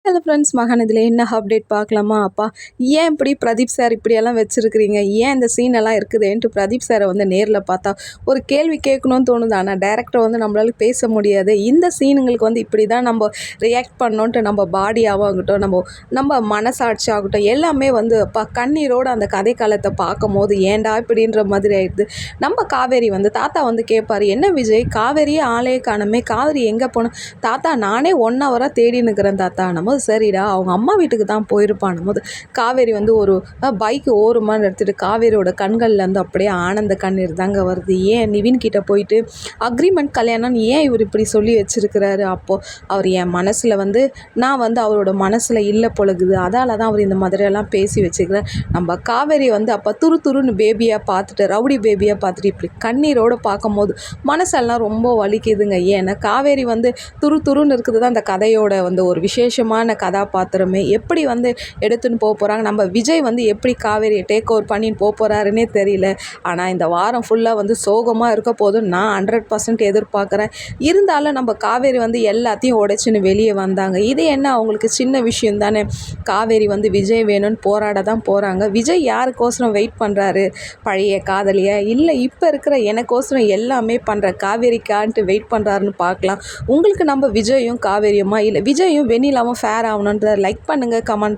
Hello friends, மகான் இதில் என்ன அப்டேட் பார்க்கலாமா? அப்பா ஏன் இப்படி பிரதீப் சார் இப்படியெல்லாம் வச்சுருக்கிறீங்க, ஏன் இந்த சீனெல்லாம் இருக்குதுன்ட்டு பிரதீப் சாரை வந்து நேரில் பார்த்தா ஒரு கேள்வி கேட்கணும்னு தோணுது. ஆனால் டேரக்டர் வந்து நம்மளால பேச முடியாது. இந்த சீனுங்களுக்கு வந்து இப்படி தான் நம்ம ரியாக்ட் பண்ணோன்ட்டு நம்ம பாடியாகட்டும், நம்ம மனசாட்சி ஆகட்டும், எல்லாமே வந்து அப்பா கண்ணீரோடு அந்த கதை காலத்தை பார்க்கும் போது ஏன்டா இப்படின்ற மாதிரி ஆயிடுது. நம்ம காவேரி வந்து தாத்தா வந்து கேட்பார், என்ன விஜய் காவேரியே ஆளே காணுமே, காவேரி எங்கே போனோம் தாத்தா, நானே 1 ஹவராக தேடி நிற்கிறேன் தாத்தா. நம்ம சரிடா அவங்க அம்மா வீட்டுக்கு தான் போயிருப்பான் போது காவேரி வந்து ஒரு பைக்கு ஓரமாக எடுத்துகிட்டு காவேரியோட கண்கள்லேருந்து அப்படியே ஆனந்த கண்ணீர் தாங்க வருது. ஏன் நிவின் கிட்ட போயிட்டு அக்ரிமெண்ட் கல்யாணம்னு ஏன் இவர் இப்படி சொல்லி வச்சுருக்கிறாரு? அப்போது அவர் என் மனசில் வந்து நான் வந்து அவரோட மனசில் இல்லை பொழுகுது, அதால் தான் அவர் இந்த மாதிரியெல்லாம் பேசி வச்சுக்கிறேன். நம்ம காவேரி வந்து அப்போ துருன்னு பேபியாக பார்த்துட்டு ரவுடி பேபியாக பார்த்துட்டு இப்படி கண்ணீரோடு பார்க்கும்போது மனசெல்லாம் ரொம்ப வலிக்குதுங்க. ஏன்னா காவேரி வந்து துருன்னு இருக்குது தான் அந்த கதையோட வந்து ஒரு விசேஷமான கதாபாத்திரமே. எப்படி வந்து எடுத்துன்னு போகிறாங்க, நம்ம விஜய் வந்து எப்படி காவேரியை டேக் ஓவர் பண்ணின்னு போகிறாருன்னே தெரியல. ஆனால் இந்த வாரம் ஃபுல்லாக வந்து சோகமாக இருக்க போதும் நான் 100% எதிர்பார்க்குறேன். இருந்தாலும் நம்ம காவேரி வந்து எல்லாத்தையும் உடைச்சின்னு வெளியே வந்தாங்க. இது என்ன அவங்களுக்கு சின்ன விஷயம் தானே. காவேரி வந்து விஜய் வேணும்னு போராட தான் போகிறாங்க. விஜய் யாருக்கோசரம் வெயிட் பண்ணுறாரு? பழைய காதலியா, இல்லை இப்போ இருக்கிற எனக்கோசரம் எல்லாமே பண்ணுற காவேரிக்கான்ட்டு வெயிட் பண்ணுறாருன்னு பார்க்கலாம். உங்களுக்கு நம்ம விஜயும் காவேரியுமா, இல்லை விஜயும் வெண்ணிலாவும் ஃபேர் ஆகணுன்ற லைக் பண்ணுங்கள், கமெண்ட்